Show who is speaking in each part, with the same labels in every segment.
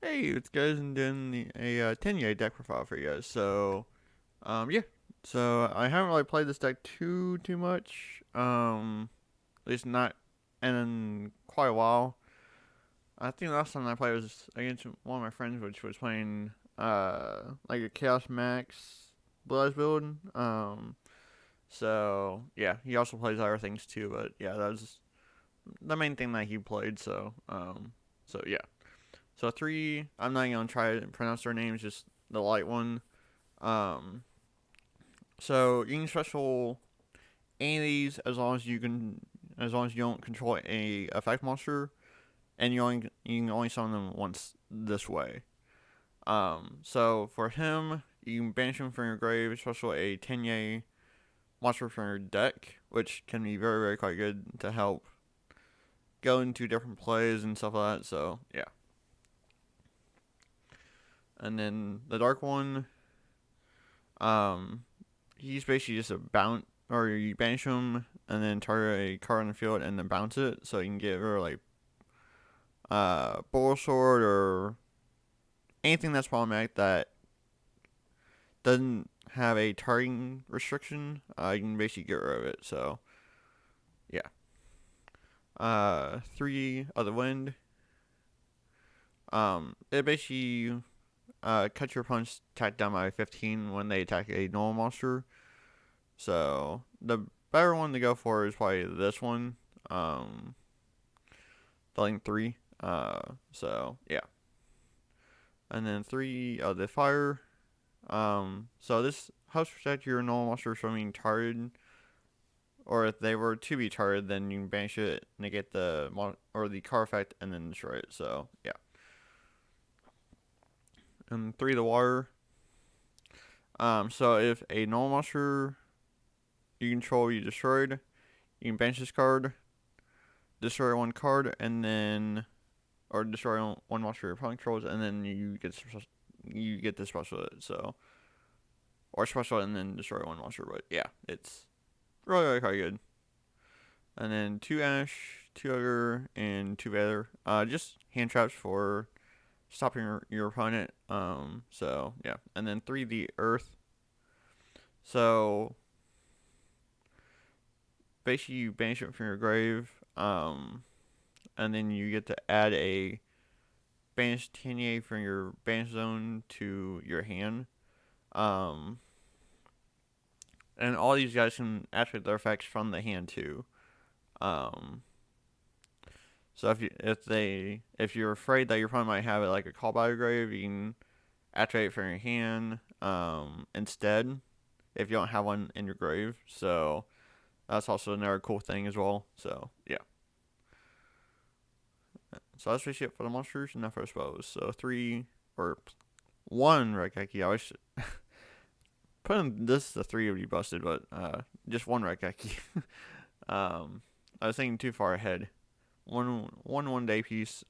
Speaker 1: Hey, it's guys, and doing a Tenyi deck profile for you guys. Yeah. So I haven't really played this deck too much. At least not in quite a while. I think the last time I played was against one of my friends, which was playing like a Chaos Max Bloods build. So yeah, he also plays other things too, but yeah, that was the main thing that he played. So yeah. So three, I'm not gonna try to pronounce their names, just the light one. Um, so you can special any of these as long as you don't control a effect monster, and you can only summon them once this way. So for him, you can banish him from your grave, special a Tenye monster from your deck, which can be very quite good to help go into different plays and stuff like that. So yeah, and then the dark one, um, he's basically just a bounce, or you banish him and then target a card on the field and then bounce it, so you can get rid of like Bull Sword or anything that's problematic that doesn't have a targeting restriction. You can basically get rid of it. So yeah. Three of the wind. It basically cuts your opponent's attack down by 15 when they attack a normal monster. So the better one to go for is probably this one. Um, the link three. So yeah, and then three of the fire. So this helps protect your normal monsters from being targeted, or if they were to be targeted, then you can banish it, negate or the car effect, and then destroy it. So yeah, and three of the water. So if a normal monster you control you destroyed, you can banish this card, destroy one card, and then or destroy one monster your opponent controls, and then you get the special. So or special and then destroy one monster. But yeah, it's really quite good. And then two Ash, two Ogre, and two Bather. Just hand traps for stopping your opponent. So yeah, and then three the Earth. So basically you banish it from your grave. And then you get to add a banished Tenye from your banish zone to your hand. Um, and all these guys can activate their effects from the hand too. Um, so if you're afraid that your opponent might have it like a call by your grave, you can activate it from your hand instead if you don't have one in your grave. So that's also another cool thing as well. So yeah. So that's basically it for the monsters and not for the spells. So three or one Rekeki. I wish putting this to three would be busted, but just one Rekeki. I was thinking too far ahead. One day piece.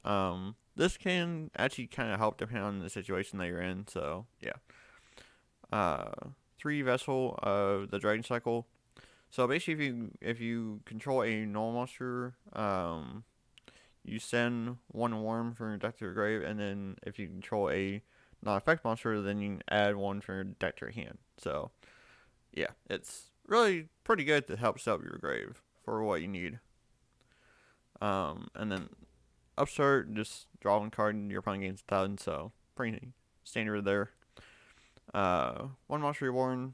Speaker 1: This can actually kind of help depending on the situation that you're in. So yeah. Uh, three vessel of the Dragon Cycle. So basically, if you control a normal monster, you send one worm from your deck to your grave, and then if you control a non-effect monster, then you can add one from your deck to your hand. So yeah, it's really pretty good to help set up your grave for what you need. And then upstart, just draw one card and your opponent gains 1,000, so pretty standard there. One monster reborn,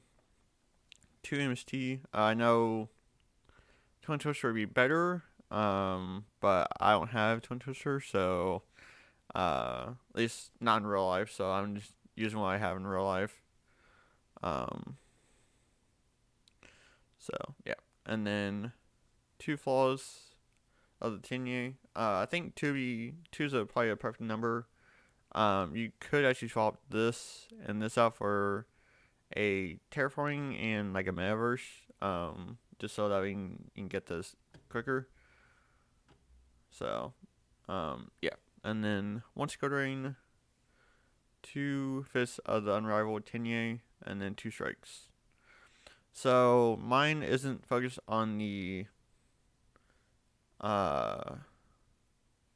Speaker 1: two MST. I know Twin Twister would be better, but I don't have Twin Twister, so at least not in real life. So I'm just using what I have in real life. Um, so yeah, and then two flaws of the Tenye. I think two is probably a perfect number. You could actually swap this and this out for a terraforming and like a metaverse. Just so that you can get this quicker. So, yeah. And then once you go drain, two fists of the unrivaled Tenye, and then two strikes. So mine isn't focused on the uh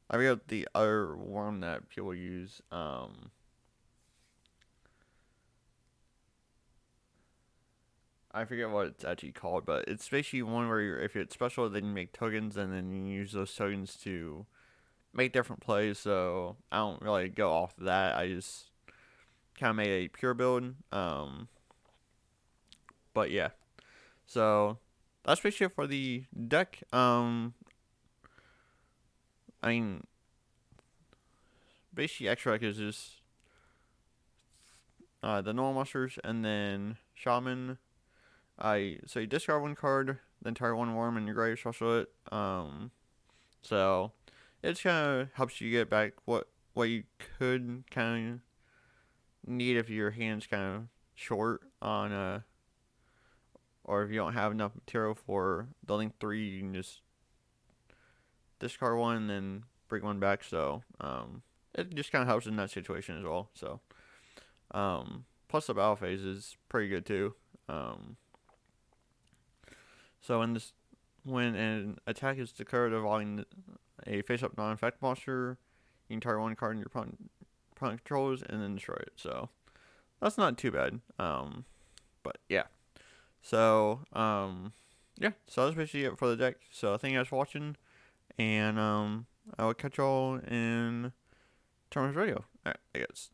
Speaker 1: I forget the other one that people use. I forget what it's actually called, but it's basically one where if it's special, then you make tokens, and then you use those tokens to make different plays. So I don't really go off of that. I just kind of made a pure build. But yeah, so that's basically it for the deck. I mean, basically extra deck is just the normal monsters, and then shaman. So you discard one card, then target one worm in your grave, special it. So it just kind of helps you get back what you could kind of need if your hand's kind of short on or if you don't have enough material for building three, you can just discard one and then bring one back. So it just kind of helps in that situation as well. So plus the battle phase is pretty good too. So when an attack is declared involving a face-up non-effect monster, you can target one card in your opponent controls and then destroy it. So that's not too bad. But yeah. So yeah. So that's basically it for the deck. So thank you guys for watching, and I will catch y'all in Terminus Radio. Alright, I guess.